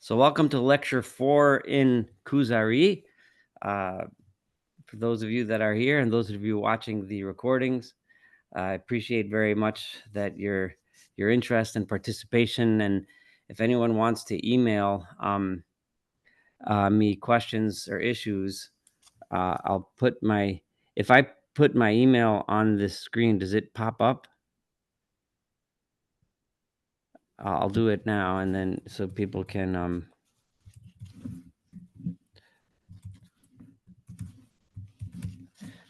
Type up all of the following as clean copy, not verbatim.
So welcome to lecture 4 in Kuzari. For those of you that are here and those of you watching the recordings, I appreciate very much that your interest and participation. And if anyone wants to email me questions or issues, I'll put my, if I put my email on this screen, does it pop up? I'll do it now, and then so people can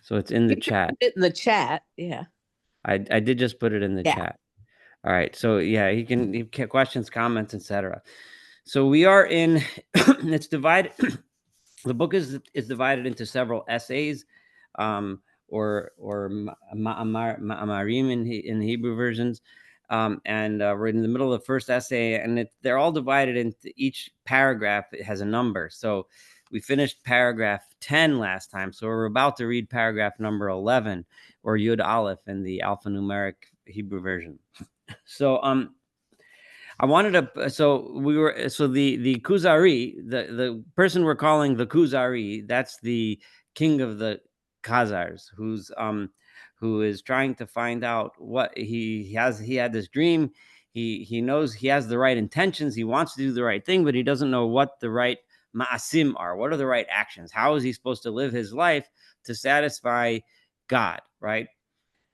so it's in the chat. In the chat, yeah. I did just put it in the chat. All right. So yeah, you can questions, comments, etc. So we are in. It's divided. The book is divided into several essays, or ma'amarim in the Hebrew versions, and we're in the middle of the first essay, and they're all divided into each paragraph. It has a number. So we finished paragraph 10 last time, so we're about to read paragraph number 11, or Yud Aleph in the alphanumeric Hebrew version. So I wanted to, the Kuzari, the person we're calling the Kuzari, that's the king of the Khazars, who is trying to find out what he had this dream. He knows he has the right intentions. He wants to do the right thing, but he doesn't know what the right ma'asim are. What are the right actions? How is he supposed to live his life to satisfy God, right?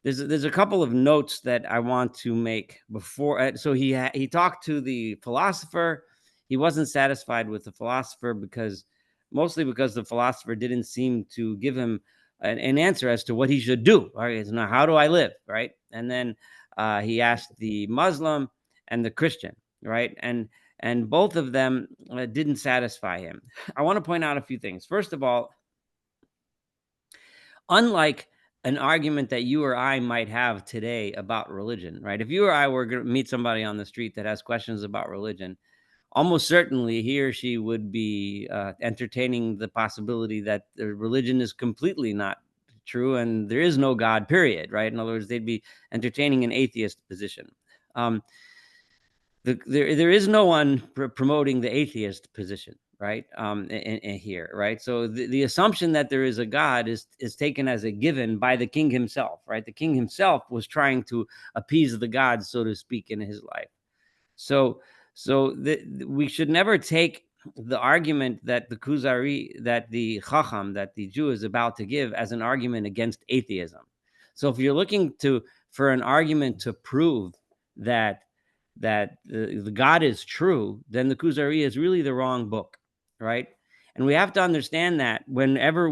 There's a couple of notes that I want to make before. So he talked to the philosopher. He wasn't satisfied with the philosopher mostly because the philosopher didn't seem to give him an answer as to what he should do. All right, so now how do I live, right? And then he asked the Muslim and the Christian, right? And both of them didn't satisfy him. I want to point out a few things. First of all, unlike an argument that you or I might have today about religion, right? If you or I were going to meet somebody on the street that has questions about religion, almost certainly he or she would be entertaining the possibility that the religion is completely not true and there is no God, period, right? In other words, they'd be entertaining an atheist position. There is no one promoting the atheist position, right? In here, right? So the assumption that there is a God is taken as a given by the king himself, right? The king himself was trying to appease the gods, so to speak, in his life. So we should never take the argument that the Kuzari, that the Chacham, that the Jew is about to give as an argument against atheism. So if you're looking for an argument to prove that the God is true, then the Kuzari is really the wrong book, right? And we have to understand that whenever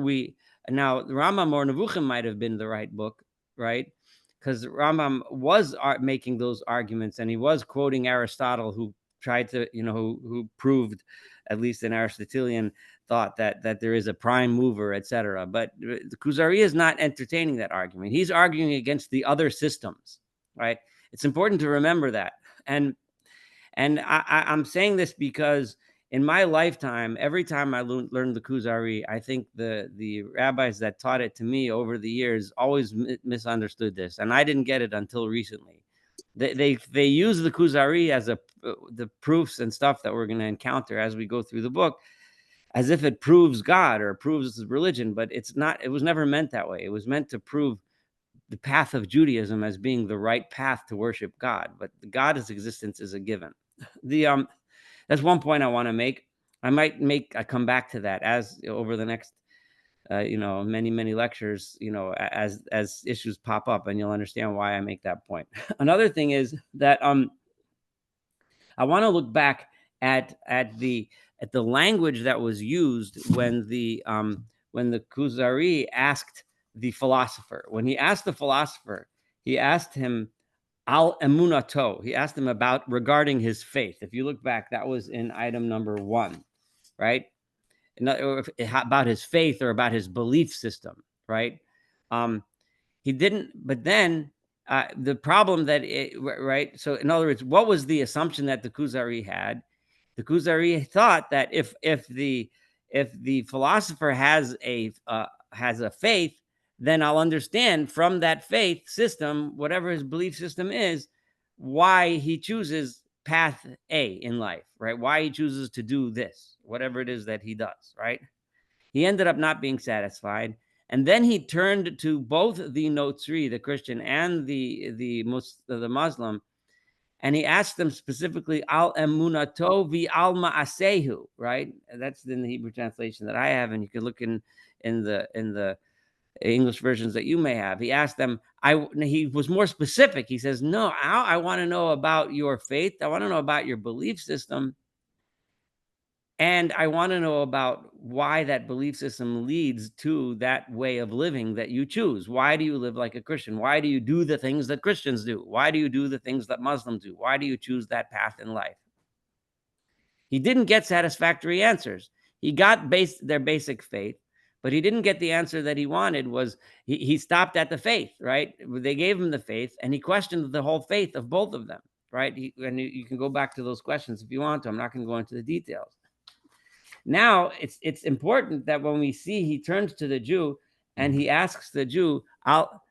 now the Rambam or Nevuchim might have been the right book, right? Because Rambam was making those arguments, and he was quoting Aristotle, who tried to, who proved, at least in Aristotelian thought, that there is a prime mover, etc. But the Kuzari is not entertaining that argument. He's arguing against the other systems, right? It's important to remember that. And I'm saying this because in my lifetime, every time I learned the Kuzari, I think the rabbis that taught it to me over the years always misunderstood this, and I didn't get it until recently. They use the Kuzari as the proofs and stuff that we're going to encounter as we go through the book, as if it proves God or proves religion, but it's not. It was never meant that way. It was meant to prove the path of Judaism as being the right path to worship God, but God's existence is a given. That's one point I want to make. I come back to that as over the next many lectures, as issues pop up, and you'll understand why I make that point. Another thing is that I want to look back at the language that was used when the Kuzari asked the philosopher. When he asked the philosopher, he asked him al emunato. He asked him regarding his faith. If you look back, that was in item number 1, right? About his faith or about his belief system, right? He didn't. But then the problem right? So in other words, what was the assumption that the Kuzari had? The Kuzari thought that if the philosopher has a faith, then I'll understand from that faith system, whatever his belief system is, why he chooses path A in life, right? Why he chooses to do this, whatever it is that he does, right? He ended up not being satisfied. And then he turned to both the Notzri, the Christian, and the Muslim, and he asked them specifically, Al emunato vi al ma'asehu, right? That's in the Hebrew translation that I have, and you can look in the English versions that you may have. He asked them, he was more specific. He says, no, I want to know about your faith. I want to know about your belief system. And I want to know about why that belief system leads to that way of living that you choose. Why do you live like a Christian? Why do you do the things that Christians do? Why do you do the things that Muslims do? Why do you choose that path in life? He didn't get satisfactory answers. He got their basic faith, but he didn't get the answer that he wanted. He stopped at the faith, right? They gave him the faith, and he questioned the whole faith of both of them, right? And you can go back to those questions if you want to. I'm not going to go into the details. Now, it's important that when we see he turns to the Jew and he asks the Jew, Al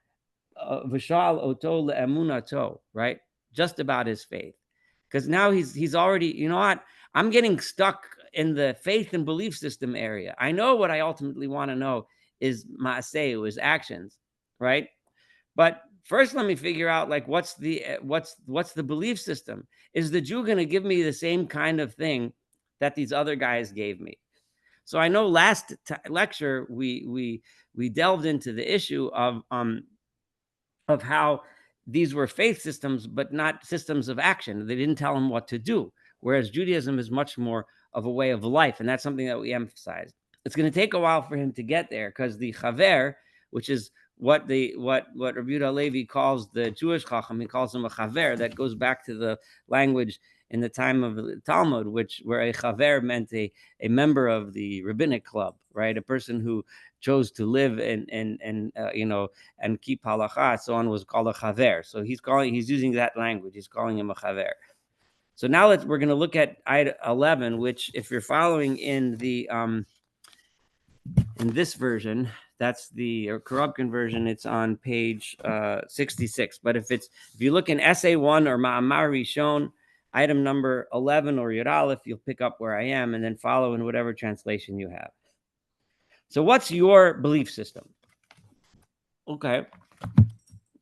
Vishal Oto Le'emunato, right? Just about his faith. Because now he's already, you know what? I'm getting stuck in the faith and belief system area. I know what I ultimately want to know is Maaseu, his actions, right? But first, let me figure out, like, what's the belief system? Is the Jew going to give me the same kind of thing that these other guys gave me? So I know last lecture we delved into the issue of how these were faith systems, but not systems of action. They didn't tell him what to do, whereas Judaism is much more of a way of life, and that's something that we emphasize. It's going to take a while for him to get there, because the Chaver, which is what Rabbi Yehuda Levi calls the Jewish Chacham, he calls him a Chaver. That goes back to the language in the time of the Talmud, where a Chaver meant a member of the rabbinic club, right? A person who chose to live and keep halacha, so on, was called a Chaver. So he's using that language. He's calling him a Chaver. So now we're going to look at ayat 11, which, if you're following in the in this version, that's the Korobkin version. It's on page 66. But if you look in essay 1 or Ma'amar Rishon, item number 11 or Yud Aleph, you'll pick up where I am, and then follow in whatever translation you have. So what's your belief system? Okay.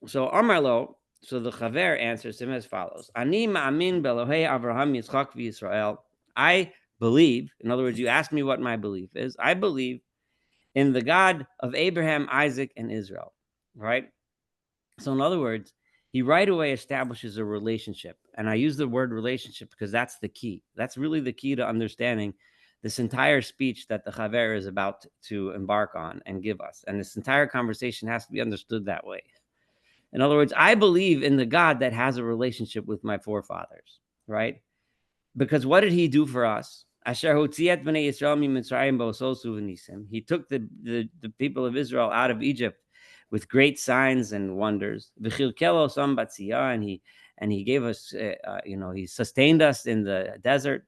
So Amarlo, so the Chaver answers him as follows. Ani ma'amin belohei Avraham Yitzchak v'Yisrael. I believe, in other words, you ask me what my belief is. I believe in the God of Abraham, Isaac, and Israel, right? So in other words, he right away establishes a relationship. And I use the word relationship because that's the key. That's really the key to understanding this entire speech that the Chaver is about to embark on and give us. And this entire conversation has to be understood that way. In other words, I believe in the God that has a relationship with my forefathers, right? Because what did he do for us? He took the people of Israel out of Egypt with great signs and wonders. And he gave us, he sustained us in the desert.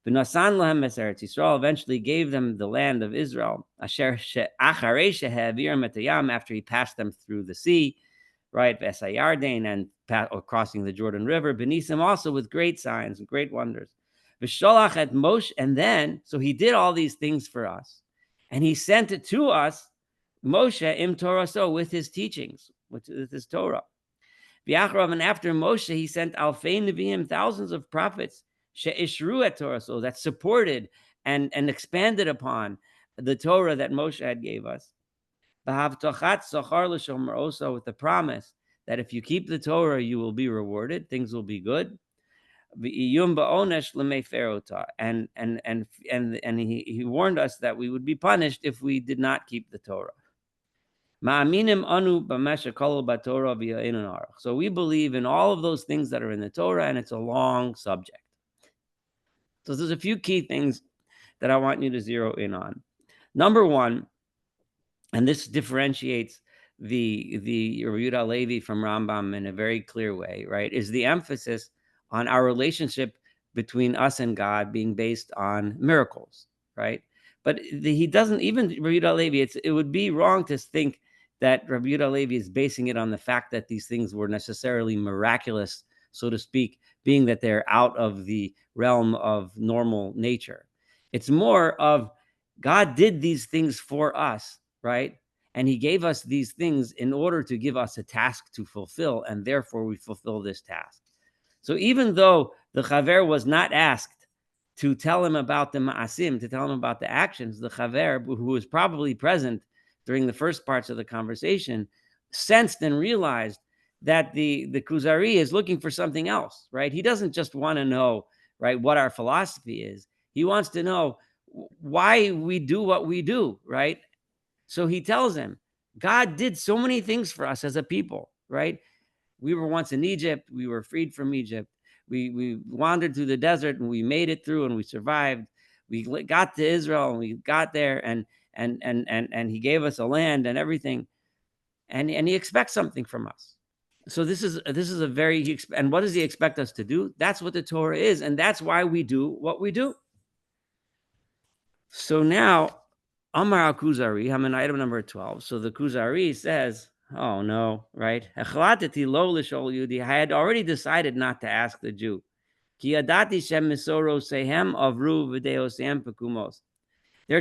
Eventually gave them the land of Israel after he passed them through the sea, right? And crossing the Jordan River. Benisim also with great signs and great wonders. V'sholach at Moshe, and then, so he did all these things for us, and he sent it to us, Moshe im Torah, so with his teachings, with his Torah. V'achrav, and after Moshe, he sent alfei neviim, thousands of prophets, she'ishru et Torah, so that supported and expanded upon the Torah that Moshe had gave us. V'havtochat sochar l'shomer, also with the promise that if you keep the Torah, you will be rewarded, things will be good. And he warned us that we would be punished if we did not keep the Torah. So we believe in all of those things that are in the Torah, and it's a long subject. So there's a few key things that I want you to zero in on. Number one, and this differentiates the Yehuda Levi from Rambam in a very clear way, right, is the emphasis on our relationship between us and God being based on miracles, right? But he doesn't, even Rabbi Yehuda Levi, it would be wrong to think that Rabbi Yehuda Levi is basing it on the fact that these things were necessarily miraculous so to speak, being that they're out of the realm of normal nature. It's more of God did these things for us, right? And he gave us these things in order to give us a task to fulfill, and therefore we fulfill this task. So even though the Chaver was not asked to tell him about the ma'asim, to tell him about the actions, the Chaver, who was probably present during the first parts of the conversation, sensed and realized that the Kuzari is looking for something else, right? He doesn't just want to know, right, what our philosophy is. He wants to know why we do what we do, right? So he tells him, God did so many things for us as a people, right? We were once in Egypt. We were freed from Egypt. We wandered through the desert and we made it through and we survived. We got to Israel and we got there and he gave us a land and everything. And he expects something from us. So this is a very, and what does he expect us to do? That's what the Torah is. And that's why we do what we do. So now, Amar al Kuzari, I'm in item number 12. So the Kuzari says, oh no, right? I had already decided not to ask the Jew. Their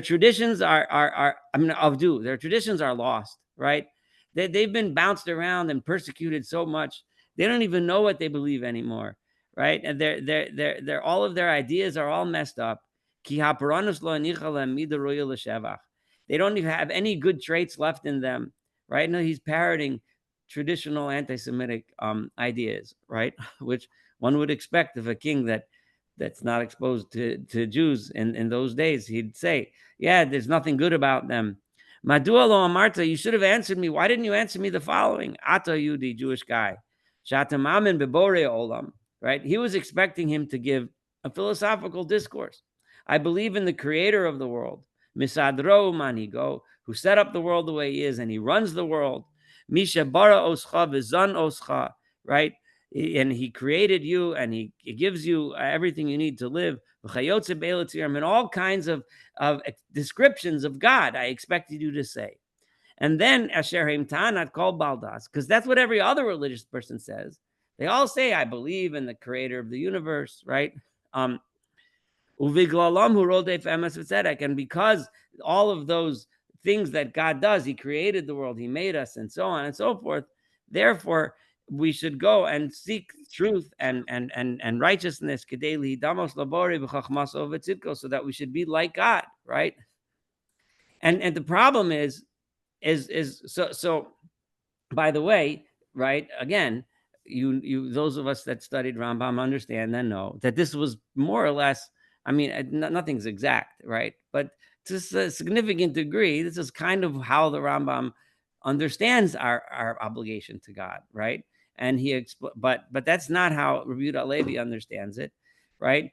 traditions their traditions are lost, right? They've been bounced around and persecuted so much. They don't even know what they believe anymore, right? And they're all of their ideas are all messed up. They don't even have any good traits left in them, right? No, he's parroting traditional anti-Semitic ideas, right? Which one would expect of a king that's not exposed to Jews in those days. He'd say, yeah, there's nothing good about them. Madua lo amarta, you should have answered me. Why didn't you answer me the following? Ata Yudi, Jewish guy. Shatamamin bebore olam, right? He was expecting him to give a philosophical discourse. I believe in the creator of the world, Misadro Manigo, who set up the world the way he is, and he runs the world. Misha bara oscha v'zan oscha, right? And he created you, and he gives you everything you need to live. And all kinds of descriptions of God, I expected you to say. And then Asher Tanat called Baldas, because that's what every other religious person says. They all say, I believe in the creator of the universe, right? And because all of those things that God does, he created the world, he made us, and so on and so forth. Therefore, we should go and seek truth and righteousness, so that we should be like God, right? And the problem is so by the way, right, again, you those of us that studied Rambam understand and know that this was more or less, I mean, nothing's exact, right, but to a significant degree, this is kind of how the Rambam understands our obligation to God, right? And but that's not how Rabbi Yehuda Halevi understands it, right?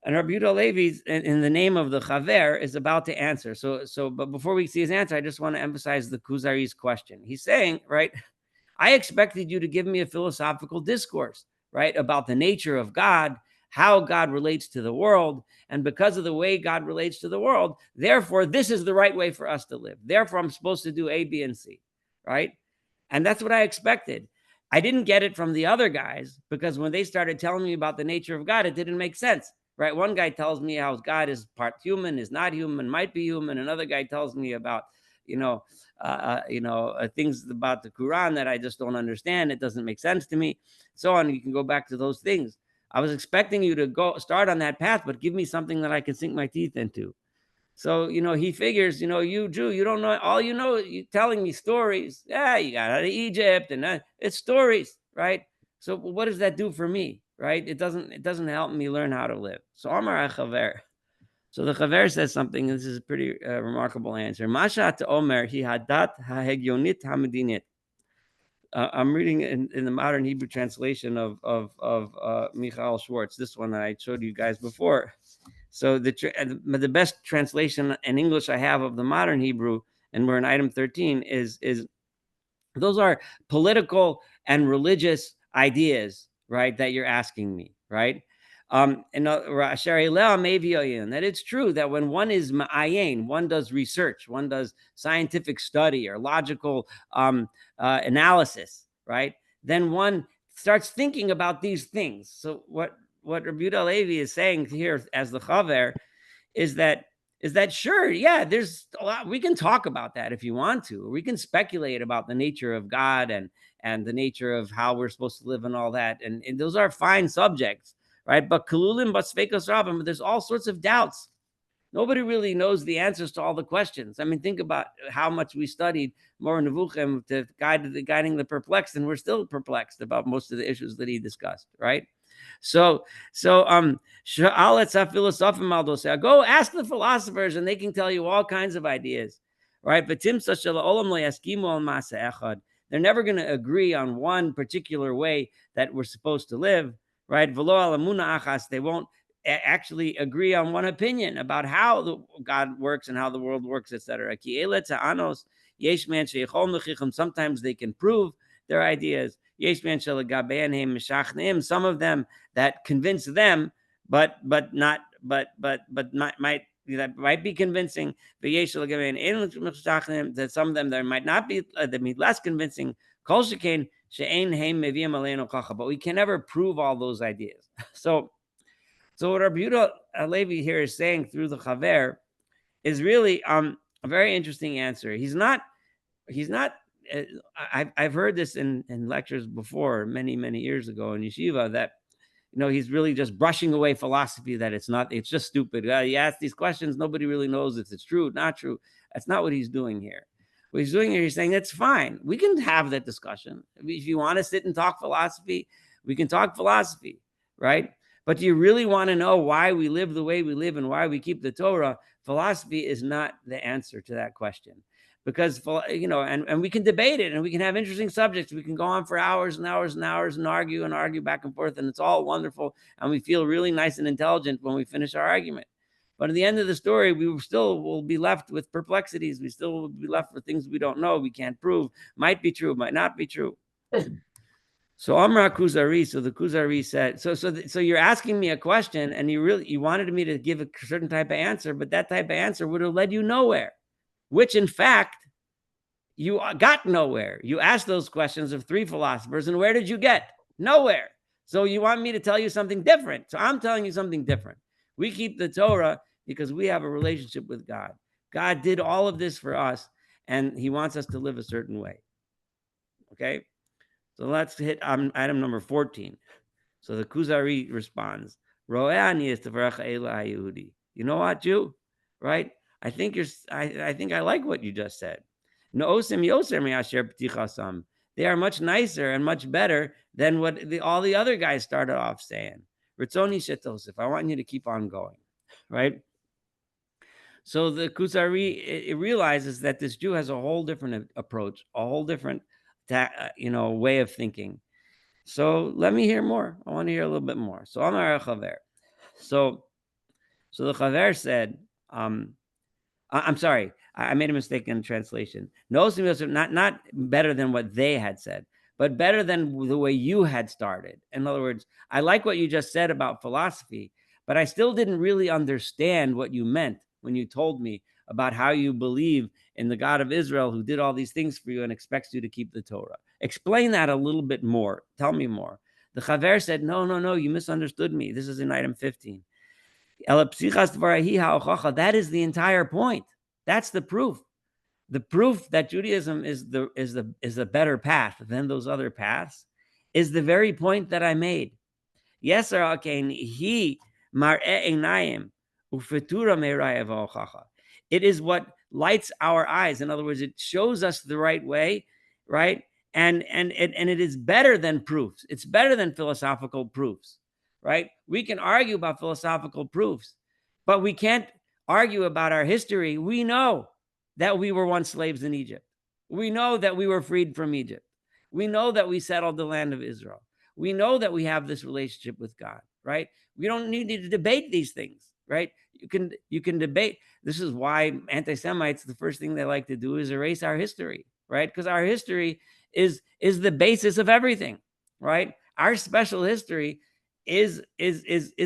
And Rabbi Yehuda Halevi, in the name of the Chaver, is about to answer. But before we see his answer, I just want to emphasize the Kuzari's question. He's saying, right, I expected you to give me a philosophical discourse, right, about the nature of God, how God relates to the world, and because of the way God relates to the world, therefore, this is the right way for us to live. Therefore, I'm supposed to do A, B, and C, right? And that's what I expected. I didn't get it from the other guys because when they started telling me about the nature of God, it didn't make sense. Right? One guy tells me how God is part human, is not human, might be human. Another guy tells me about, things about the Quran that I just don't understand. It doesn't make sense to me. So on. You can go back to those things. I was expecting you to go start on that path, but give me something that I can sink my teeth into. So, he figures, you Jew, you don't know, all you know, you telling me stories. Yeah, you got out of Egypt and it's stories, right? So what does that do for me, right? It doesn't help me learn how to live. So Amar Chaver. So the Chaver says something, this is a pretty remarkable answer. Masha to Omer, hi hadat ha-hegyonit ha-medinit. I'm reading in the modern Hebrew translation of Michael Schwartz, this one that I showed you guys before. So the best translation in English I have of the modern Hebrew, and we're in item 13, is those are political and religious ideas, right, that you're asking me, right? And that it's true that when one is ma'ayin, one does research, one does scientific study or logical analysis, right? Then one starts thinking about these things. So what Rabbi Yehuda Halevi is saying here as the Chaver is that sure, yeah, there's a lot we can talk about that if you want to. We can speculate about the nature of God and the nature of how we're supposed to live and all that, and those are fine subjects, right? But kalulim basfekos rabim, there's all sorts of doubts. Nobody really knows the answers to all the questions. I mean, think about how much we studied more Nevuchim to guiding the perplexed, and we're still perplexed about most of the issues that he discussed, right? So go ask the philosophers, and they can tell you all kinds of ideas, right? But they're never going to agree on one particular way that we're supposed to live, right? They won't actually agree on one opinion about how God works and how the world works, etc. Sometimes they can prove their ideas. Some of them that convince them, but might that might be convincing. That some of them there might not be, that be less convincing. But we can never prove all those ideas. So what Rabbi Yehuda Halevi here is saying through the Chaver is really a very interesting answer. He's not. I've heard this in lectures before, many years ago in Yeshiva, that he's really just brushing away philosophy, that it's just stupid. You ask these questions, nobody really knows if it's true, not true. That's not what he's doing here. What he's doing here, he's saying it's fine. We can have that discussion. If you want to sit and talk philosophy, we can talk philosophy, right? But do you really want to know why we live the way we live and why we keep the Torah? Philosophy is not the answer to that question. Because, and we can debate it, and we can have interesting subjects. We can go on for hours and hours and hours and argue back and forth, and it's all wonderful. And we feel really nice and intelligent when we finish our argument. But at the end of the story, we still will be left with perplexities. We still will be left with things we don't know, we can't prove, might be true, might not be true. So Amra Kuzari, so the Kuzari said, so you're asking me a question, and you wanted me to give a certain type of answer, but that type of answer would have led you nowhere. Which, in fact, you got nowhere. You asked those questions of 3 philosophers, and where did you get? Nowhere. So you want me to tell you something different. So I'm telling you something different. We keep the Torah because we have a relationship with God. God did all of this for us, and he wants us to live a certain way. Okay? So let's hit item number 14. So the Kuzari responds, you know what, Jew? Right? I think I like what you just said. They are much nicer and much better than what all the other guys started off saying. I want you to keep on going, right? So the Kuzari, it realizes that this Jew has a whole different approach, a whole different, way of thinking. So let me hear more. I want to hear a little bit more. So Amar Chaver. So the Chaver said, I'm sorry, I made a mistake in the translation. No, not better than what they had said, but better than the way you had started. In other words, I like what you just said about philosophy, but I still didn't really understand what you meant when you told me about how you believe in the God of Israel who did all these things for you and expects you to keep the Torah. Explain that a little bit more. Tell me more. The Chaver said, no, you misunderstood me. This is in item 15. That is the entire point. That's the proof. The proof that Judaism is the better path than those other paths is the very point that I made. Yes, it is what lights our eyes. In other words, it shows us the right way, right? And it is better than proofs. It's better than philosophical proofs, right? We can argue about philosophical proofs, but we can't argue about our history. We know that we were once slaves in Egypt. We know that we were freed from Egypt. We know that we settled the land of Israel. We know that we have this relationship with God, right? We don't need to debate these things, right? You can debate. This is why anti-Semites, the first thing they like to do is erase our history, right? Because our history is the basis of everything, right? Our special history is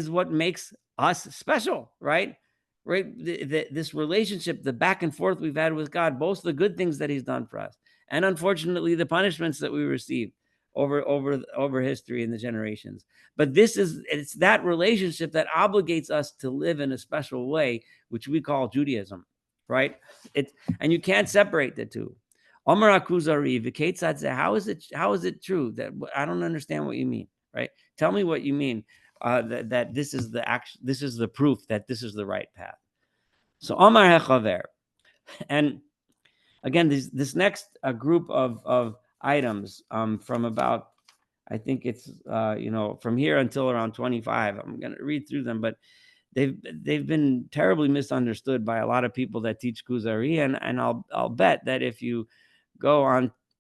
what makes us special, right? Right? This relationship, the back and forth we've had with God, both the good things that he's done for us, and unfortunately the punishments that we receive, over history and the generations. But it's that relationship that obligates us to live in a special way, which we call Judaism, right? And you can't separate the two. Omar Kuzari, how is it true that I don't understand what you mean, right? Tell me what you mean, that this is the proof that this is the right path. So Omar HaChaver, and again, this next group of items, from about, I think it's from here until around 25. I'm going to read through them, but they've been terribly misunderstood by a lot of people that teach Kuzari, and I'll bet that if you go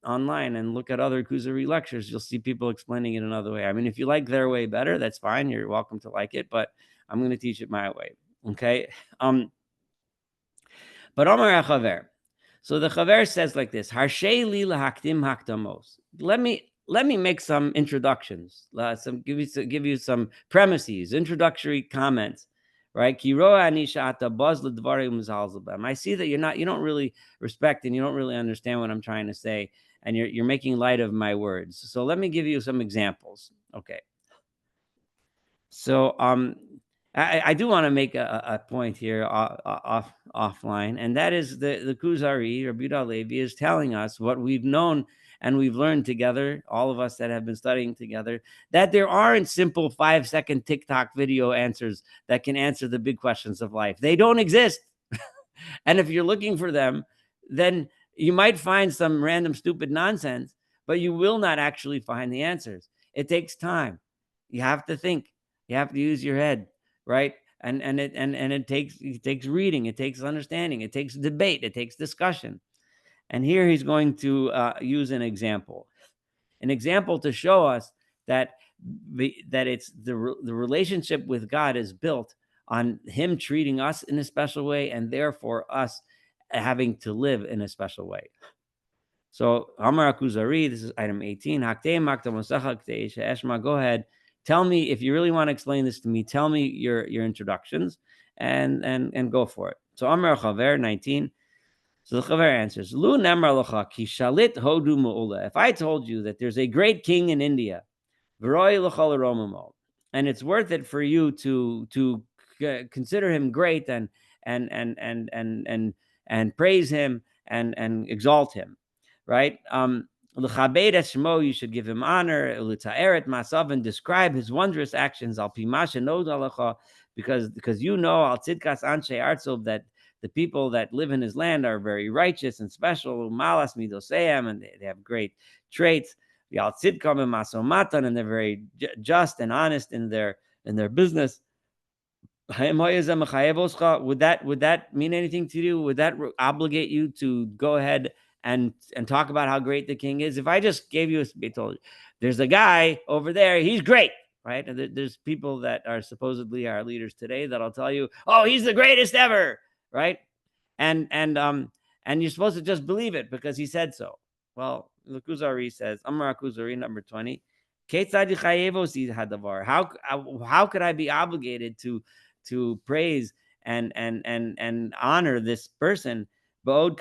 online and look at other Kuzari lectures, you'll see people explaining it another way. I mean, if you like their way better, that's fine. You're welcome to like it, but I'm going to teach it my way. Okay. But Omar HaChaver. So the Chaver says like this: Harshei li lahakdim hakdamos. Let me make some introductions. Give you some premises, introductory comments. Right? I see that you don't really respect and you don't really understand what I'm trying to say, and you're making light of my words. So let me give you some examples. Okay. So I do want to make a point here offline, and that is the Kuzari, Rabbi Yehuda Levi, is telling us what we've known and we've learned together, all of us that have been studying together, that there aren't simple 5-second TikTok video answers that can answer the big questions of life. They don't exist. And if you're looking for them, then you might find some random stupid nonsense, but you will not actually find the answers. It takes time. You have to think. You have to use your head. Right? And it takes reading, it takes understanding, it takes debate, it takes discussion. And here he's going to use an example to show us that it's the relationship with God is built on him treating us in a special way, and therefore us having to live in a special way. So Amar Kuzari, this is item 18. Go ahead. Tell me, if you really want to explain this to me, tell me your introductions and go for it. So Amar Chaver 19. So the Chaver answers, Lu Nemar Locha ki shalit hodu mu'ula. If I told you that there's a great king in India, and it's worth it for you to consider him great and praise him and exalt him, right? You should give him honor, and describe his wondrous actions, because you know that the people that live in his land are very righteous and special, and they have great traits, and they're very just and honest in their business. Would that mean anything to you? Would that obligate you to go ahead and talk about how great the king is? If I just gave you told you, there's a guy over there, he's great, right? And there's people that are supposedly our leaders today that'll tell you, oh, he's the greatest ever, right? And you're supposed to just believe it because he said so. Well, the Kuzari says, Amar Kuzari, number 20. How could I be obligated to praise and honor this person? Right?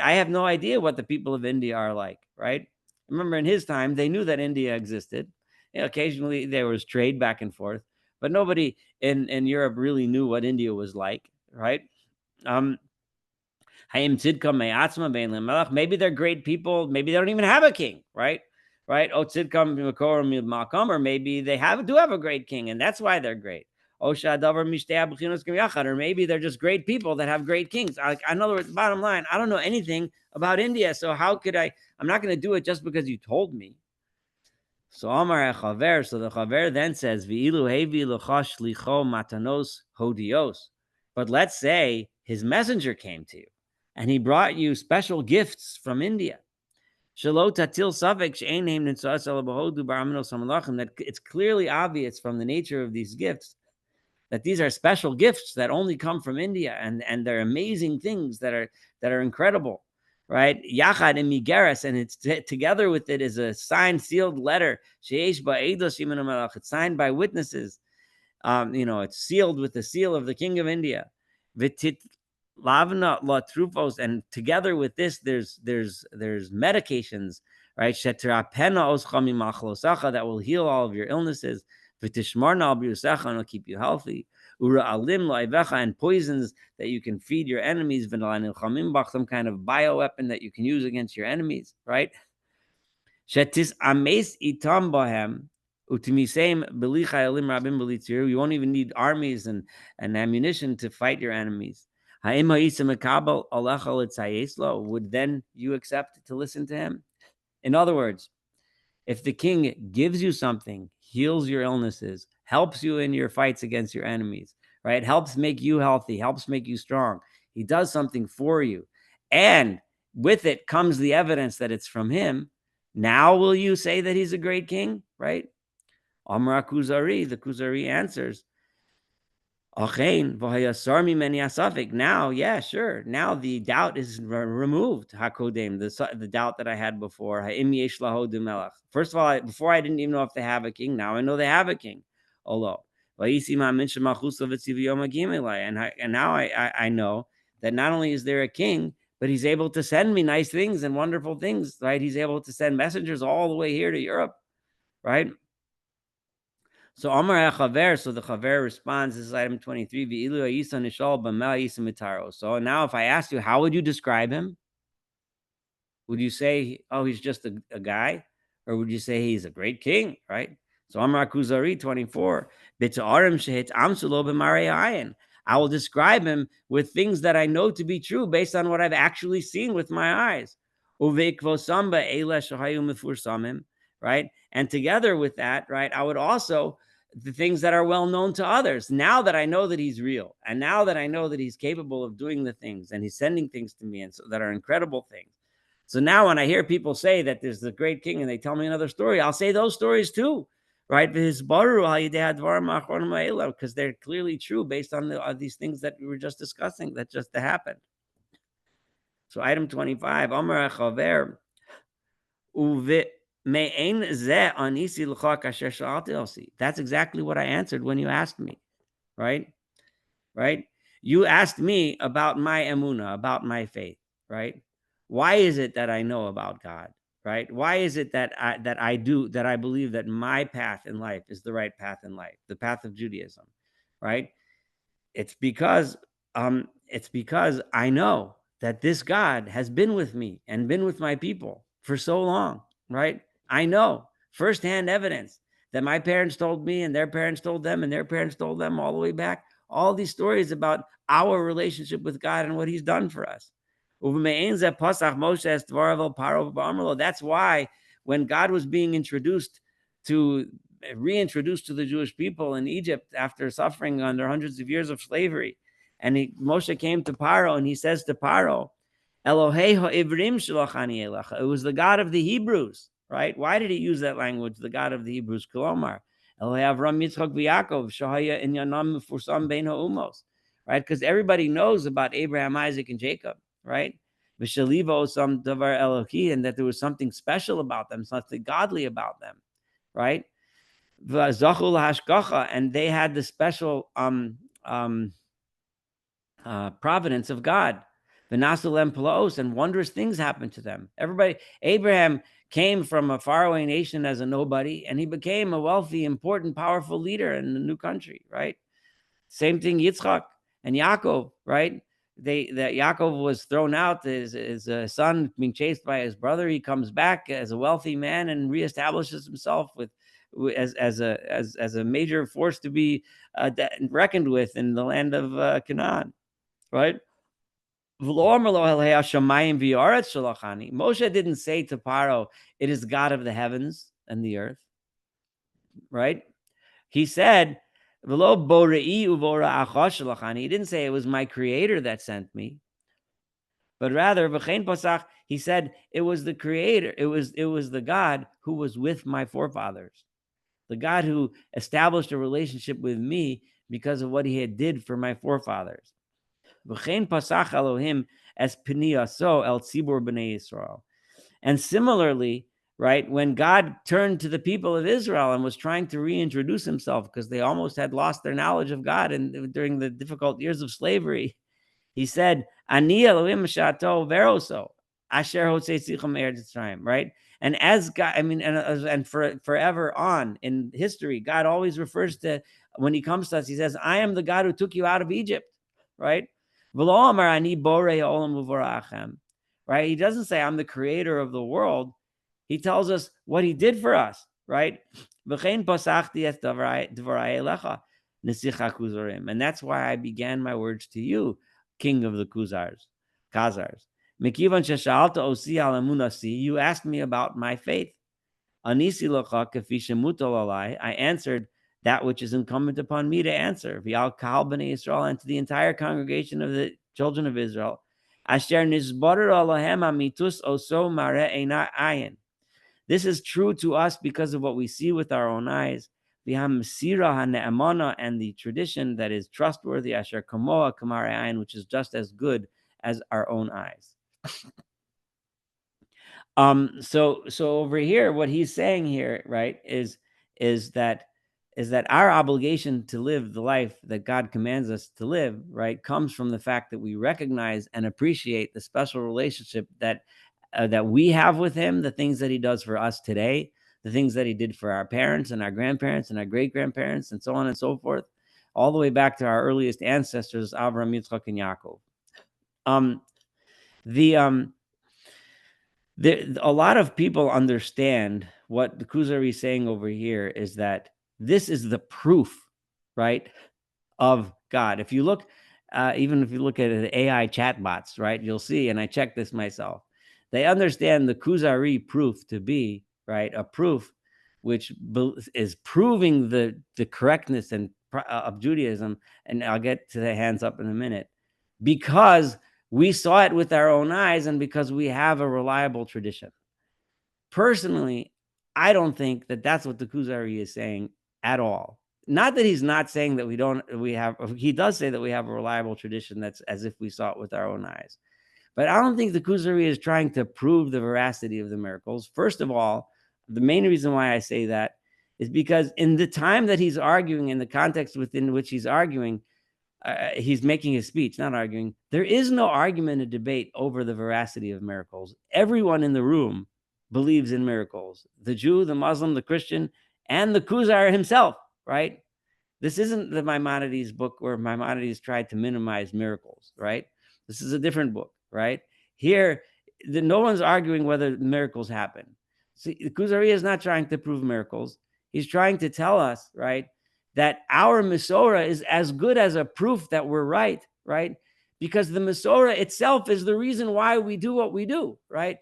I have no idea what the people of India are like, right? Remember, in his time, they knew that India existed. Occasionally there was trade back and forth, but nobody in Europe really knew what India was like, right? Maybe they're great people. Maybe they don't even have a king, right? Right? Or maybe they do have a great king, and that's why they're great. Or maybe they're just great people that have great kings. In other words, bottom line, I don't know anything about India, so how could I'm not going to do it just because you told me. So Amar Chaver, so the Chaver then says, matanos hodios. But let's say his messenger came to you and he brought you special gifts from India. That it's clearly obvious from the nature of these gifts that these are special gifts that only come from India, and they're amazing things that are incredible, right? Yachad and Migeras, and it's together with it is a signed, sealed letter. It's signed by witnesses. It's sealed with the seal of the King of India. lavna la trufos, and together with this, there's medications, right? Sheterapena oscha mimachlosacha, that will heal all of your illnesses. V'tishmarna al b'rusecha, and will keep you healthy. Ura alim lo'ivecha, and poisons that you can feed your enemies. V'nalanim chamimbach, some kind of bioweapon that you can use against your enemies, right? Shetis ames itam bahem. You won't even need armies and ammunition to fight your enemies. Would then you accept to listen to him? In other words, if the king gives you something, heals your illnesses, helps you in your fights against your enemies, right? Helps make you healthy, helps make you strong. He does something for you. And with it comes the evidence that it's from him. Now will you say that he's a great king, right? Amra Kuzari, the Kuzari answers, now, yeah, sure. Now the doubt is removed. Hakodem, the doubt that I had before. First of all, before I didn't even know if they have a king. Now I know they have a king. And now I know that not only is there a king, but he's able to send me nice things and wonderful things, right? He's able to send messengers all the way here to Europe, right? So Amar Chaver, so the Chaver responds, this is item 23, so now if I asked you, how would you describe him? Would you say, oh, he's just a guy? Or would you say he's a great king, right? So Amar Kuzari 24, I will describe him with things that I know to be true based on what I've actually seen with my eyes. Right? And together with that, right, I would also the things that are well known to others. Now that I know that he's real, and now that I know that he's capable of doing the things, and he's sending things to me, and so that are incredible things. So now when I hear people say that there's the great king and they tell me another story, I'll say those stories too, right? Because they're clearly true based on these things that we were just discussing that just happened. So item 25, Amar Chaver, that's exactly what I answered when you asked me, right? You asked me about my emunah, about my faith, right? Why is it that I know about God, right? Why is it that I believe that my path in life is the right path in life, the path of Judaism, right? It's because I know that this God has been with me and been with my people for so long, right? I know firsthand evidence that my parents told me and their parents told them and their parents told them all the way back. All these stories about our relationship with God and what he's done for us. That's why when God was being reintroduced to the Jewish people in Egypt after suffering under hundreds of years of slavery, and Moshe came to Paro and he says to Paro, Elohei ha'ivrim shalachani elecha. It was the God of the Hebrews, right? Why did he use that language? The God of the Hebrews, Kolomar. Elohei Avram, Yitzchak, v'Yakov, shahaya inyanam mefursam bein ha'umos, right? Because everybody knows about Abraham, Isaac, and Jacob, right? V'shaliva osam davar Elohi, and that there was something special about them, something godly about them, right? V'zachul hashgacha, and they had the special providence of God. V'nasulem plaos, and wondrous things happened to them. Abraham came from a faraway nation as a nobody, and he became a wealthy, important, powerful leader in the new country, right? Same thing, Yitzchak and Yaakov, right? That Yaakov was thrown out, his son being chased by his brother. He comes back as a wealthy man and reestablishes himself as a major force to be reckoned with in the land of Canaan, right? Moshe didn't say to Paro, it is God of the heavens and the earth, right? He said, he didn't say it was my creator that sent me, but rather, he said it was the creator, it was the God who was with my forefathers, the God who established a relationship with me because of what he had did for my forefathers. And similarly, right, when God turned to the people of Israel and was trying to reintroduce himself because they almost had lost their knowledge of God and during the difficult years of slavery, He said, Ani Elohim shato veroso, asher hotzei sicham eretz Mitzrayim, right? And as God, I mean, and for forever on in history, God always refers to, when he comes to us, he says, I am the God who took you out of Egypt, right? V'lo amar ani borei olam u'vorachem, right? He doesn't say, I'm the creator of the world. He tells us what he did for us, right? V'chein pasachti es dvarai elecha, nesicha kuzarim. And that's why I began my words to you, king of the Khazars. Mekivan sheshalta osi al emunasi, you asked me about my faith. Anisi locha kafi shemutal alai, I answered that which is incumbent upon me to answer. V'al kahal b'nei Yisrael, and to the entire congregation of the children of Israel. Asher nisbarer Elohem amitus oso mare eina ayin. This is true to us because of what we see with our own eyes. And the tradition that is trustworthy, asher kamoa kamare ayin, which is just as good as our own eyes. So over here, what he's saying here, right, is that our obligation to live the life that God commands us to live, right, comes from the fact that we recognize and appreciate the special relationship that we have with him, the things that he does for us today, the things that he did for our parents and our grandparents and our great-grandparents, and so on and so forth, all the way back to our earliest ancestors, Abraham, Yitzchak, and Yaakov. A lot of people understand what the Kuzari is saying over here is that this is the proof, right, of God. If you look, even if you look at the AI chatbots, right, you'll see, and I checked this myself, they understand the Kuzari proof to be, right, a proof which is proving the correctness and of Judaism, and I'll get to the hands up in a minute, because we saw it with our own eyes and because we have a reliable tradition. Personally, I don't think that that's what the Kuzari is saying at all. Not that he's not saying that he does say that we have a reliable tradition that's as if we saw it with our own eyes. But I don't think the Kuzari is trying to prove the veracity of the miracles. First of all, the main reason why I say that is because in the time that he's arguing, in the context within which he's arguing, he's making his speech, not arguing. There is no argument or debate over the veracity of miracles. Everyone in the room believes in miracles. The Jew, the Muslim, the Christian, and the Kuzar himself, right? This isn't the Maimonides book where Maimonides tried to minimize miracles, right? This is a different book, right? Here, no one's arguing whether miracles happen. See, the Kuzari is not trying to prove miracles. He's trying to tell us, right, that our Masorah is as good as a proof that we're right? Because the Masorah itself is the reason why we do what we do, right?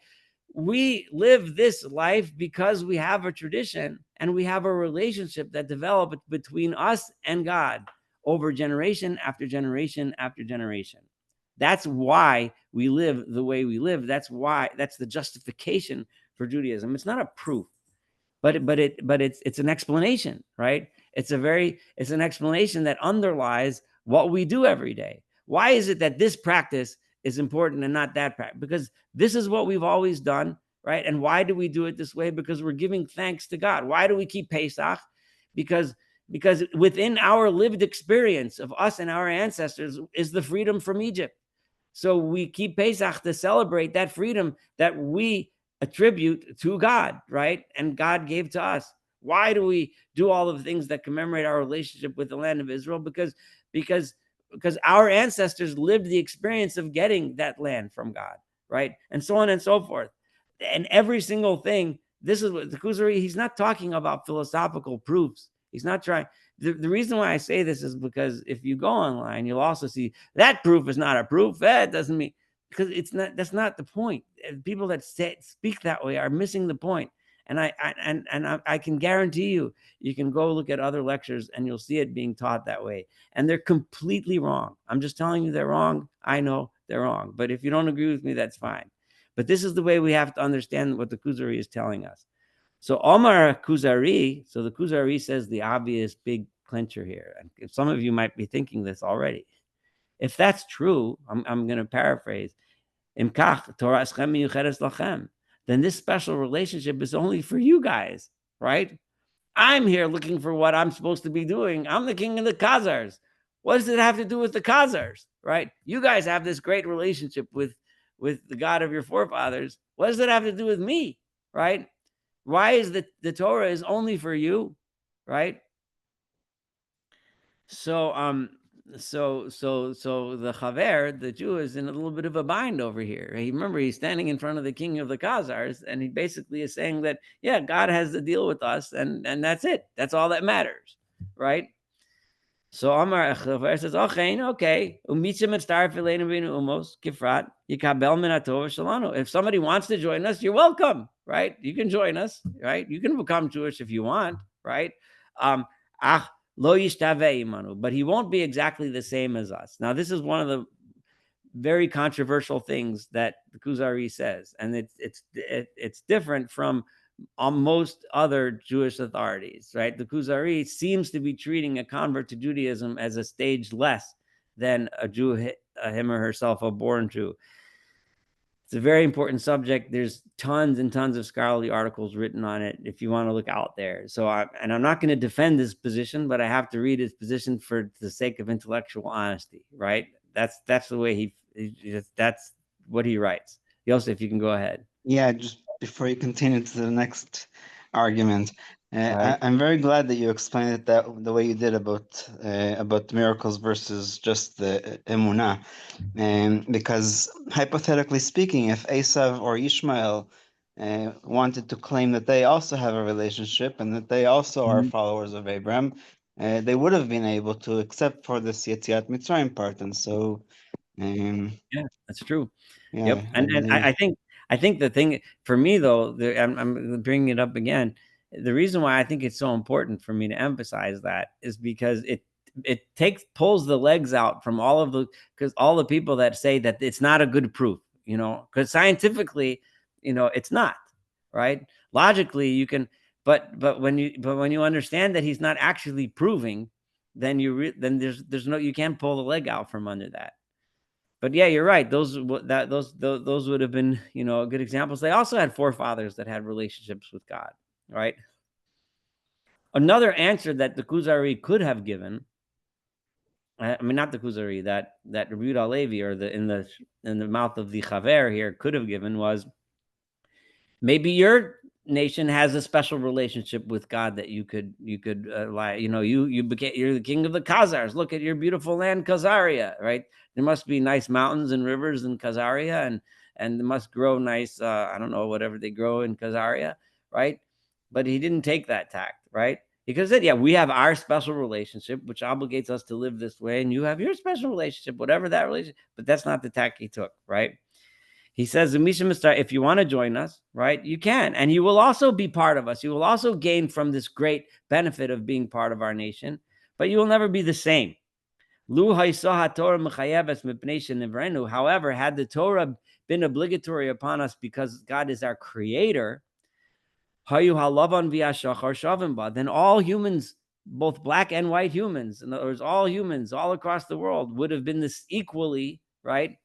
We live this life because we have a tradition and we have a relationship that developed between us and God over generation after generation after generation. That's why we live the way we live. That's the justification for Judaism. It's not a proof, but it's an explanation, right? It's an explanation that underlies what we do every day. Why is it that this practice is important and not that practice? Because this is what we've always done, right? And why do we do it this way? Because we're giving thanks to God. Why do we keep Pesach? Because within our lived experience of us and our ancestors is the freedom from Egypt. So we keep Pesach to celebrate that freedom that we attribute to God, right? And God gave to us. Why do we do all of the things that commemorate our relationship with the land of Israel? Because our ancestors lived the experience of getting that land from God, right? And so on and so forth. And every single thing, this is what the Kuzari, he's not talking about philosophical proofs. He's not trying. The reason why I say this is because if you go online, you'll also see that proof is not a proof. That doesn't mean, because it's not, that's not the point. People that speak that way are missing the point. And I can guarantee you can go look at other lectures and you'll see it being taught that way. And they're completely wrong. I'm just telling you they're wrong. I know they're wrong. But if you don't agree with me, that's fine. But this is the way we have to understand what the Kuzari is telling us. So Omar Kuzari, so the Kuzari says the obvious big clincher here. And some of you might be thinking this already. If that's true, I'm going to paraphrase. Imkach Torah eschem miyucheres lachem. Then this special relationship is only for you guys, right? I'm here looking for what I'm supposed to be doing. I'm the king of the Khazars. What does it have to do with the Khazars, right? You guys have this great relationship with the God of your forefathers. What does it have to do with me, right? Why is the Torah is only for you, right? So so the Chaver, the Jew, is in a little bit of a bind over here. Remember, he's standing in front of the king of the Khazars, and he basically is saying that, yeah, God has to deal with us, and that's it. That's all that matters, right? So Amar Chaver says, okay, umos kifrat yikabel min haTorah shalanu. If somebody wants to join us, you're welcome, right? You can join us, right? You can become Jewish if you want, right? Ach lo yishtaveh imanu, but he won't be exactly the same as us. Now, this is one of the very controversial things that the Kuzari says, and it's different from most other Jewish authorities, right? The Kuzari seems to be treating a convert to Judaism as a stage less than a Jew, him or herself, a born Jew. It's a very important subject. There's tons and tons of scholarly articles written on it if you want to look out there. So, I'm not going to defend this position, but I have to read his position for the sake of intellectual honesty, right? That's the way that's what he writes. Yosef, you can go ahead. Yeah, just before you continue to the next argument, Right. I'm very glad that you explained it the way you did about miracles versus just the emunah, because hypothetically speaking, if Esav or Ishmael wanted to claim that they also have a relationship and that they also are Mhm. followers of Abraham, they would have been able to, except for this Yetziat Mitzrayim part, and so Yeah, that's true. yeah, Yep, I and believe. I think the thing for me though, I'm bringing it up again. The reason why I think it's so important for me to emphasize that is because it pulls the legs out from all of the because all the people that say that it's not a good proof, because scientifically, it's not right. Logically, you can, but when you understand that he's not actually proving, then then there's no you can't pull the leg out from under that. But yeah, you're right. Those would have been, good examples. They also had forefathers that had relationships with God, right? Another answer that the Kuzari could have given, I mean, not the Kuzari, that Rabbi Levi or in the mouth of the Chaver here could have given was maybe your nation has a special relationship with God that you could lie. You're the king of the Khazars. Look at your beautiful land, Khazaria, right? There must be nice mountains and rivers in Khazaria, and they must grow nice. I don't know, whatever they grow in Khazaria, right? But he didn't take that tact, right? He could have said, "Yeah, we have our special relationship, which obligates us to live this way, and you have your special relationship, whatever that relationship." But that's not the tact he took, right? He says, if you want to join us, right, you can. And you will also be part of us. You will also gain from this great benefit of being part of our nation, but you will never be the same. However, had the Torah been obligatory upon us because God is our creator, then all humans, both black and white humans, in other words, all humans all across the world would have been this equally, right?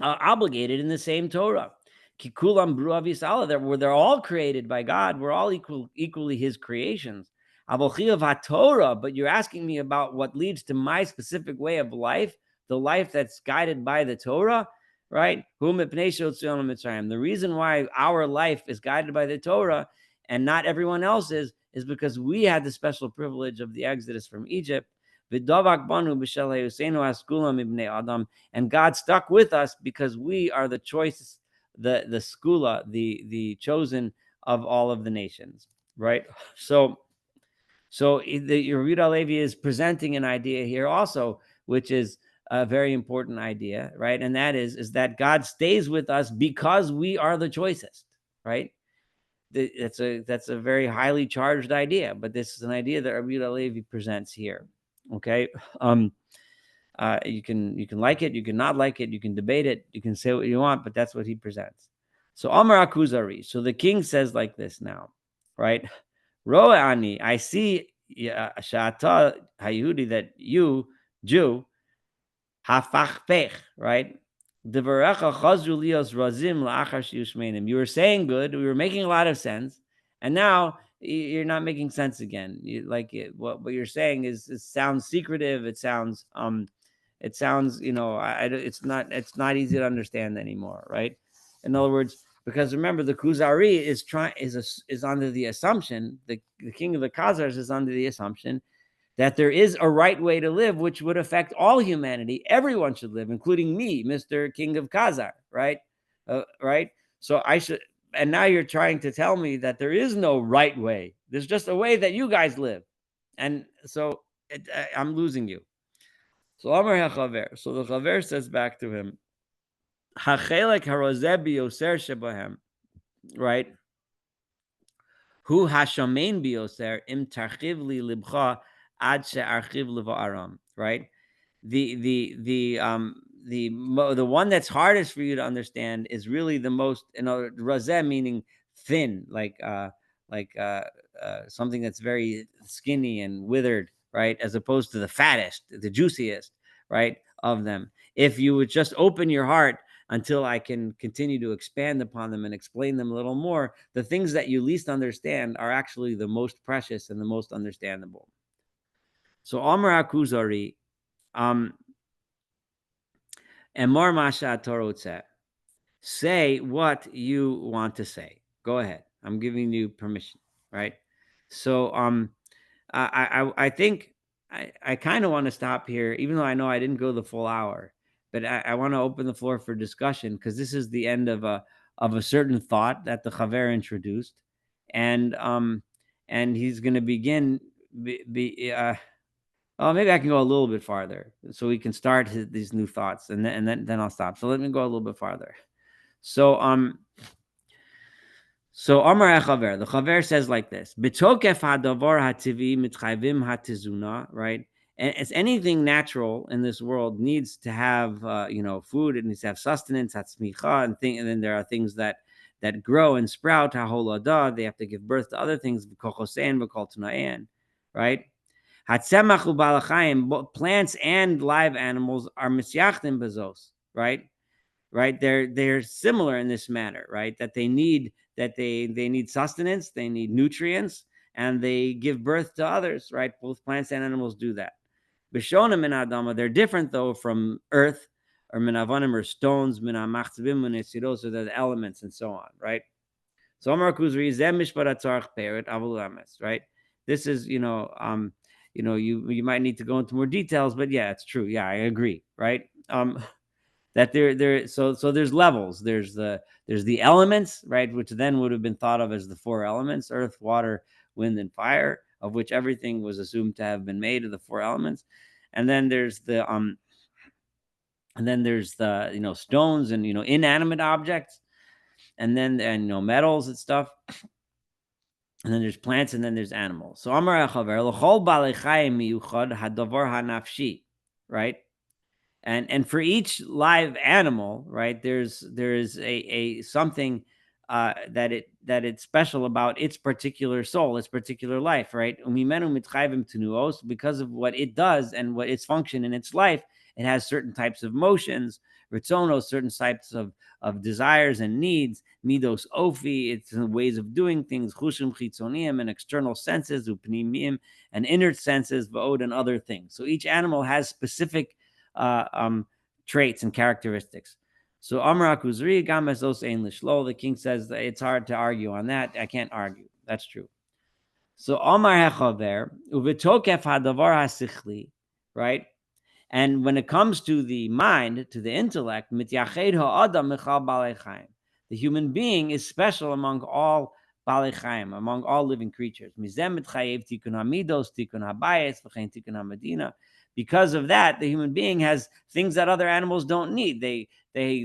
Obligated in the same Torah. Kikulam bru avisala, that where they're all created by God, we're all equally His creations. Avochiv Torah, but you're asking me about what leads to my specific way of life, the life that's guided by the Torah, right? The reason why our life is guided by the Torah and not everyone else's is because we had the special privilege of the exodus from Egypt. And God stuck with us because we are the choice, the skula, the chosen of all of the nations, right? So the Yehuda Levi is presenting an idea here also, which is a very important idea, right? And that is that God stays with us because we are the choicest, right? That's a very highly charged idea, but this is an idea that Rabbi Levi presents here. Okay. You can like it, you can not like it, you can debate it, you can say what you want, but that's what he presents. So Amar Kuzari. So the king says like this now, right? Ro'ani, I see Shata Hayudi, that you, Jew, hafachpech, right? You were saying good, we were making a lot of sense, and now you're not making sense again. What you're saying it sounds secretive. It sounds it's not easy to understand anymore, right? In other words, because remember, the Kuzari is under the assumption, the king of the Khazars is under the assumption that there is a right way to live, which would affect all humanity. Everyone should live, including me, Mr. King of Khazar, right? Right? So I should, and now you're trying to tell me that there is no right way. There's just a way that you guys live. And so I'm losing you. So Amar HaChaver. So the Chaver says back to him, Hachelek harozeh biyoser shebahem, right? Hu hashamein biyoser im tarchiv li libcha ad she'archiv liva aram, right? The one that's hardest for you to understand is really the most, razeh meaning thin, something that's very skinny and withered, right? As opposed to the fattest, the juiciest, right, of them. If you would just open your heart until I can continue to expand upon them and explain them a little more, the things that you least understand are actually the most precious and the most understandable. So Amar HaKuzari, Emor Masha Torah, say what you want to say. Go ahead. I'm giving you permission, right? So I think I kind of want to stop here, even though I know I didn't go the full hour, but I want to open the floor for discussion, because this is the end of a certain thought that the Chaver introduced, and he's going to begin. Oh, maybe I can go a little bit farther, so we can start these new thoughts, and then I'll stop. So let me go a little bit farther. So Amar HaChaver, the Chaver says like this: B'tokef hadavar hativi mitchayvim hatizuna, right? And it's anything natural in this world needs to have food. It needs to have sustenance, hatzmicha, and then there are things that grow and sprout. Haholada, they have to give birth to other things. V'kochosein v'kol tunayan, right? Hatzemach u'balachayim, plants and live animals are misyachtim bezos, right? Right? They're similar in this matter, right? That they need sustenance, they need nutrients, and they give birth to others, right? Both plants and animals do that. B'shonim min adama, they're different though from earth, or min avanim, or stones, min amachzivim, min esiros, or the elements and so on, right? So Amar Kuzari, zeh mishpat hatzarach peret avul ames, right? This is, you might need to go into more details, but yeah, it's true. Yeah, I agree, right? That so there's levels. There's the elements, right, which then would have been thought of as the four elements: earth, water, wind, and fire, of which everything was assumed to have been made of the four elements. And then there's the stones and inanimate objects, and metals and stuff. And then there's plants, and then there's animals. So Amar HaChaver, l'chol balei chayim miyuchad hadavar hanafshi, right? And for each live animal, right, there is a something that it's special about its particular soul, its particular life, right? Because of what it does and what its function in its life, it has certain types of motions, ritzonos, certain types of desires and needs, midos ofi, it's ways of doing things, chushim chitzoniim, and external senses, upnimim, and inner senses, va'od, and other things. So each animal has specific traits and characteristics. So Amar Kuzari gam esos ein lishlo. The king says that it's hard to argue on that. I can't argue. That's true. So Amar HaChaver uvitokef hadavar hasichli, right? And when it comes to the mind, to the intellect, mityached ha'adam michal balei chayim, the human being is special among all balei chayim, among all living creatures. Mizem mitchayev tikun hamidos, tikun habayis, v'chein tikun hamadina. Because of that, the human being has things that other animals don't need. They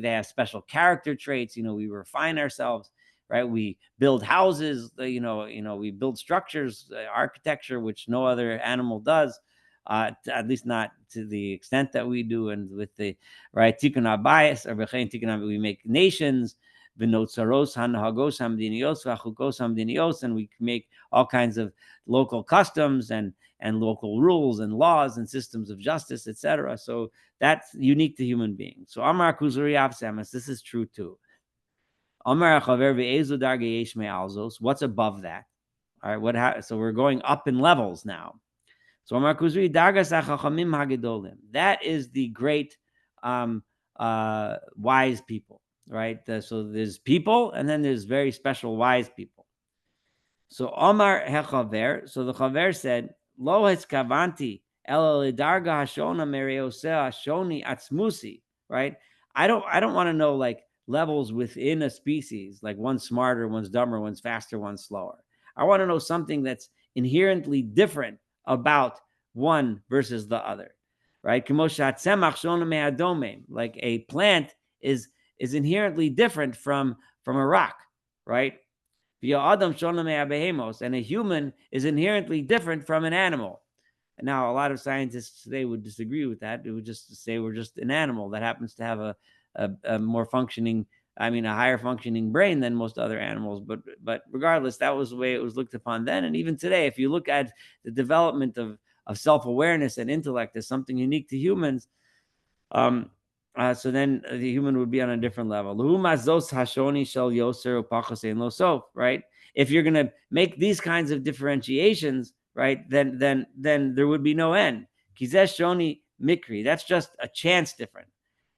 have special character traits. We refine ourselves, right? We build houses. We build structures, architecture, which no other animal does. At least not to the extent that we do, and with the right tikkun habayis, or b'chein tikkun, we make nations, v'notzaros hanahagos hamdinios v'achukos hamdinios, and we make all kinds of local customs and local rules and laws and systems of justice, etc. So that's unique to human beings. So Amar Kuzari Avsamas, this is true too. Amar HaChaver ve'ezu darge yesh me'alzos, what's above that? All right, so we're going up in levels now. So Amar Kuzari, Dargas HaChachamim HaGedolim. That is the great wise people, right? So there's people, and then there's very special wise people. So Omar HeChaver, so the Chaver said, Lo Heskavanti Ela Lidarga Hashona Mereosea Shoni Atzmusi, right? I don't want to know like levels within a species, like one's smarter, one's dumber, one's faster, one's slower. I want to know something that's inherently different about one versus the other, right? Like a plant is inherently different from a rock, right? And a human is inherently different from an animal. And now a lot of scientists today would disagree with that. It would just say we're just an animal that happens to have a more functioning, a higher functioning brain than most other animals. But regardless, that was the way it was looked upon then. And even today, if you look at the development of self-awareness and intellect as something unique to humans, so then the human would be on a different level. Right? If you're going to make these kinds of differentiations, right, then there would be no end. Shoni mikri. That's just a chance difference.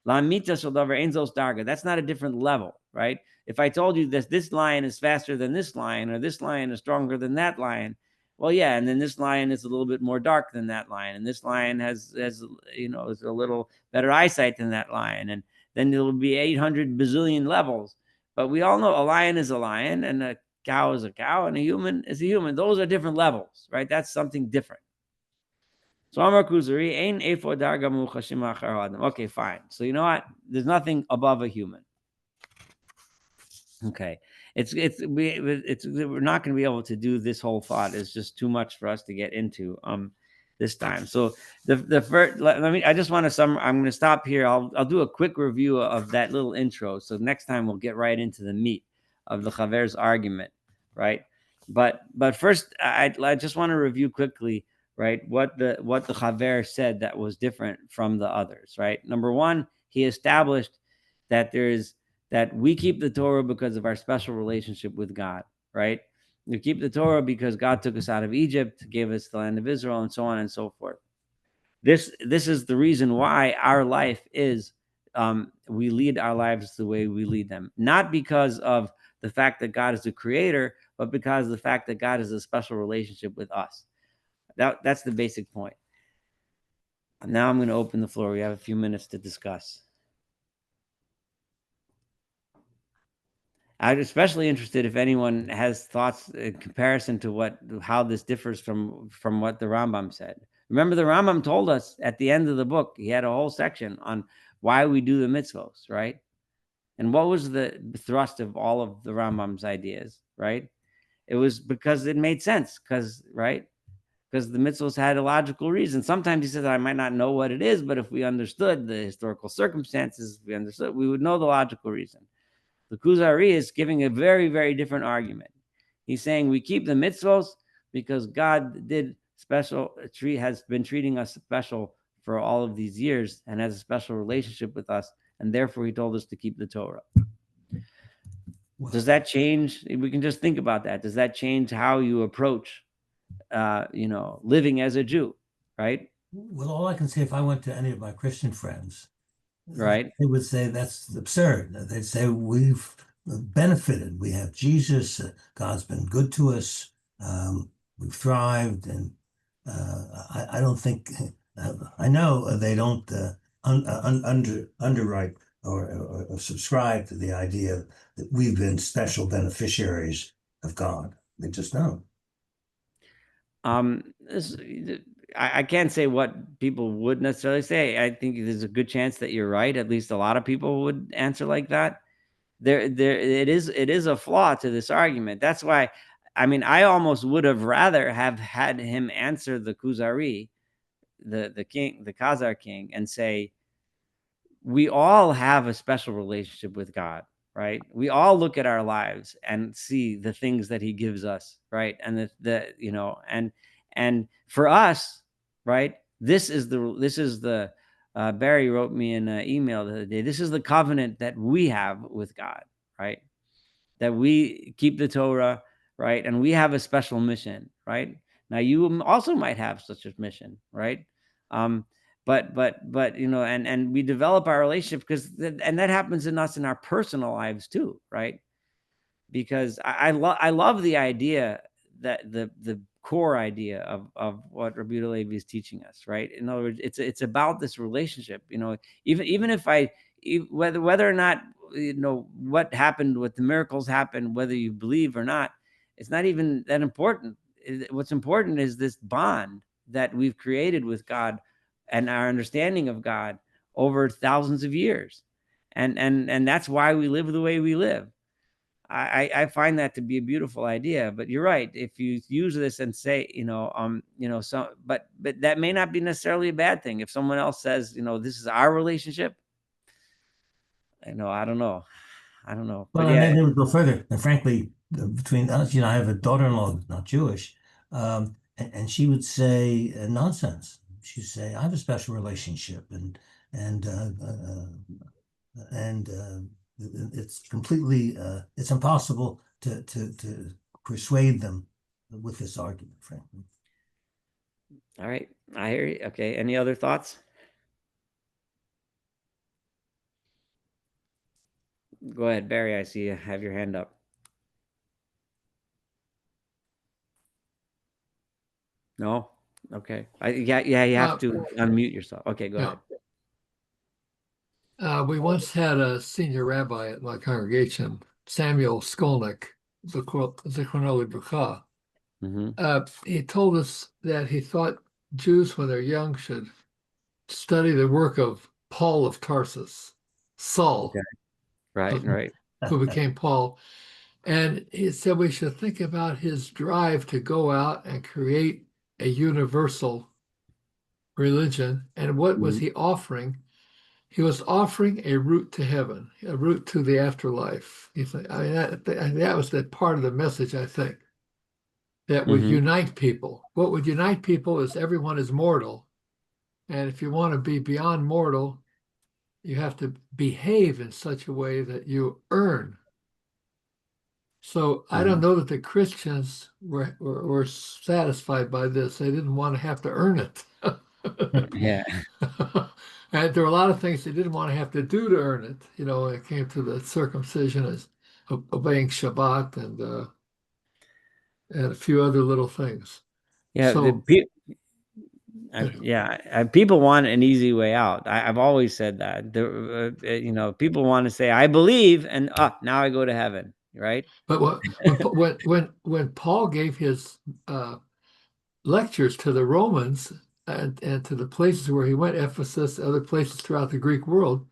That's not a different level, right? If I told you that this lion is faster than this lion, or this lion is stronger than that lion, well, yeah, and then this lion is a little bit more dark than that lion, and this lion has is a little better eyesight than that lion, and then there will be 800 bazillion levels. But we all know a lion is a lion, and a cow is a cow, and a human is a human. Those are different levels, right? That's something different. So Amar Kuzari, Ein Efo Darga Muchashim Achar Adam. Okay, fine. So you know what? There's nothing above a human. Okay, we're not going to be able to do this whole thought. It's just too much for us to get into this time. So the first, I just want to I'm going to stop here. I'll do a quick review of that little intro. So next time we'll get right into the meat of the Chaver's argument, right? But first, I just want to review quickly, right, what the Chaver said that was different from the others, right? Number one, he established that that we keep the Torah because of our special relationship with God, right? We keep the Torah because God took us out of Egypt, gave us the land of Israel, and so on and so forth. This is the reason why our life is, we lead our lives the way we lead them. Not because of the fact that God is the creator, but because of the fact that God has a special relationship with us. That's the basic point. Now I'm going to open the floor. We have a few minutes to discuss. I'm especially interested if anyone has thoughts in comparison to how this differs from what the Rambam said. Remember, the Rambam told us at the end of the book, he had a whole section on why we do the mitzvos, right? And what was the thrust of all of the Rambam's ideas, right? It was because it made sense, because the mitzvos had a logical reason. Sometimes he says, I might not know what it is, but if we understood the historical circumstances, we would know the logical reason. The Kuzari is giving a very, very different argument. He's saying we keep the mitzvos because God has been treating us special for all of these years and has a special relationship with us, and therefore he told us to keep the Torah. Does that change? We can just think about that. Does that change how you approach, living as a Jew, right? Well, all I can say, if I went to any of my Christian friends, right, they would say that's absurd. They'd say we've benefited. We have Jesus. God's been good to us. We've thrived, and I don't think I know they don't underwrite or subscribe to the idea that we've been special beneficiaries of God. They just don't. I can't say what people would necessarily say. I think there's a good chance that you're right. At least a lot of people would answer like that. It is a flaw to this argument. That's why, I almost would have rather have had him answer the Kuzari, the king, the Khazar king, and say, we all have a special relationship with God, right? We all look at our lives and see the things that he gives us, right? And and for us, right, this is the Barry wrote me an email the other day. This is the covenant that we have with God, right? That we keep the Torah, right? And we have a special mission, right? Now you also might have such a mission, right? But and we develop our relationship because and that happens in us in our personal lives too, right? Because I love the idea that the core idea of what Rabbi Levi is teaching us, right? In other words, it's about this relationship, even if whether or not what happened, what the miracles happened, whether you believe or not, it's not even that important. What's important is this bond that we've created with God and our understanding of God over thousands of years, and that's why we live the way we live. I find that to be a beautiful idea, but you're right. If you use this and say, but that may not be necessarily a bad thing. If someone else says, this is our relationship, I don't know. Well, But and yeah, then they would go further. And frankly, between us, I have a daughter-in-law who's not Jewish, and she would say nonsense. She'd say, "I have a special relationship," and and it's completely it's impossible to persuade them with this argument, frankly. all right, I hear you. Okay, any other thoughts? Go ahead, Barry. I see you have your hand up. No? Okay. Yeah, you have to unmute yourself. Okay, go ahead. We once had a senior rabbi at my congregation, Samuel Skolnick, Zichrono Livracha. He told us that he thought Jews, when they're young, should study the work of Paul of Tarsus, Saul, Okay. Right. who became Paul. And he said we should think about his drive to go out and create a universal religion. And what was he offering? He was offering a route to heaven, a route to the afterlife. That was the part of the message, I think, that would unite people. What would unite people is everyone is mortal. And if you want to be beyond mortal, you have to behave in such a way that you earn. So I don't know that the Christians were satisfied by this. They didn't want to have to earn it. Yeah. And there were a lot of things they didn't want to have to do to earn it. When it came to the circumcision, as obeying Shabbat and a few other little things. Yeah. So, People want an easy way out. I've always said that. People want to say, "I believe," and now I go to heaven, right? But when Paul gave his lectures to the Romans and to the places where he went, Ephesus, other places throughout the Greek world,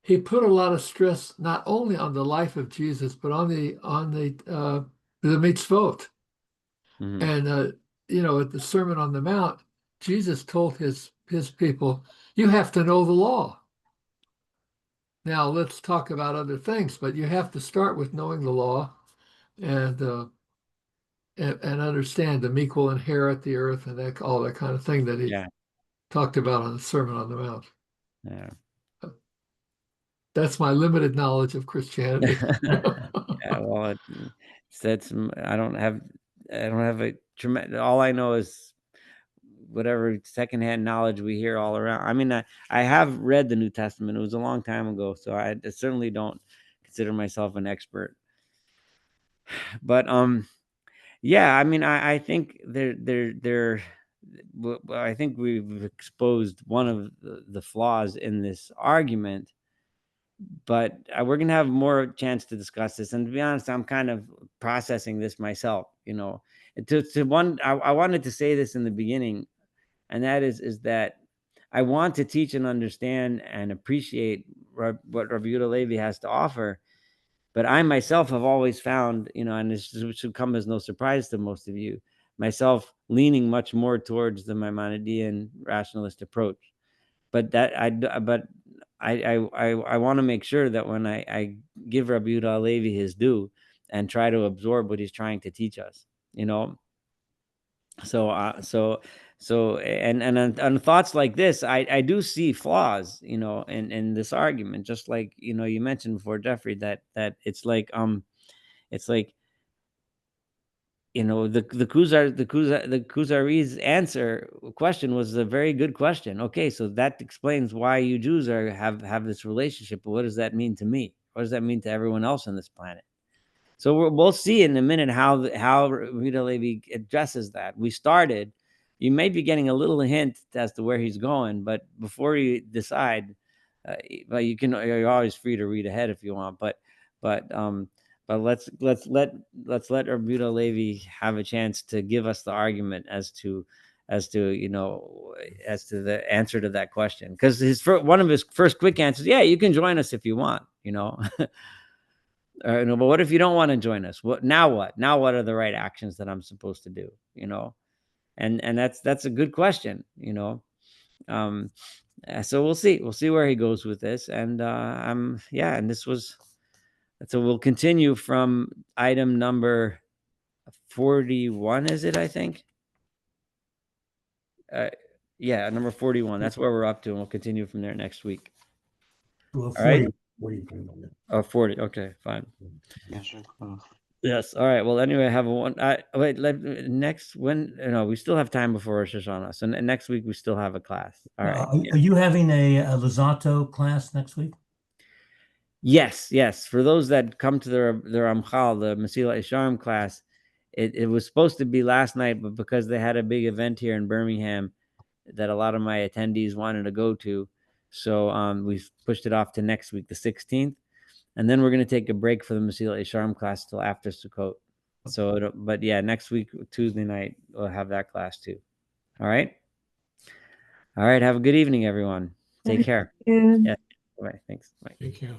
he put a lot of stress not only on the life of Jesus, but on the mitzvot. And at the Sermon on the Mount, Jesus told his people, "You have to know the law." Now let's talk about other things, but you have to start with knowing the law, and understand the meek will inherit the earth, and all that kind of thing that he talked about on the Sermon on the Mount. Yeah. That's my limited knowledge of Christianity. Yeah, well, I don't have a tremendous. All I know is whatever secondhand knowledge we hear all around. I mean, I have read the New Testament. It was a long time ago, so I certainly don't consider myself an expert. But yeah, I mean, I think I think we've exposed one of the flaws in this argument. But we're gonna have more chance to discuss this. And to be honest, I'm kind of processing this myself. I wanted to say this in the beginning, and that is that I want to teach and understand and appreciate what Rabbi Yehuda Levi has to offer. But I myself have always found, and this should come as no surprise to most of you, myself leaning much more towards the Maimonidean rationalist approach. But I want to make sure that when I give Rabbi Yehuda Levi his due and try to absorb what he's trying to teach us, and on thoughts like this, I do see flaws, in this argument, just like you mentioned before, Jeffrey, that it's like you know, the Kuzari's question was a very good question. Okay, so that explains why you Jews have this relationship, but what does that mean to me? What does that mean to everyone else on this planet? So we'll see in a minute how Rita Levi addresses that. We started. You may be getting a little hint as to where he's going, but before you decide, well, you're always free to read ahead if you want. But let's let Rita Levi have a chance to give us the argument as to the answer to that question. Because one of his first quick answers, yeah, you can join us if you want, but what if you don't want to join us? Now what are the right actions that I'm supposed to do? And that's a good question. So we'll see where he goes with this. And and so we'll continue from item number 41. Is it? I think. Number 41. That's where we're up to, and we'll continue from there next week. Well, All right. 40. Okay, fine. Yeah, sure. Yes. All right. Well, anyway, have a one. We still have time before Rosh Hashanah. So next week we still have a class. All right. Are you having a Luzzatto class next week? Yes. For those that come to the Ramchal, the Mesilat Yesharim class, it was supposed to be last night, but because they had a big event here in Birmingham that a lot of my attendees wanted to go to, so we pushed it off to next week, the 16th. And then we're going to take a break for the Mesilat Yesharim class till after Sukkot. So, next week, Tuesday night, we'll have that class too. All right. Have a good evening, everyone. Take care. Yeah. Bye. Thanks. Bye. Thank you.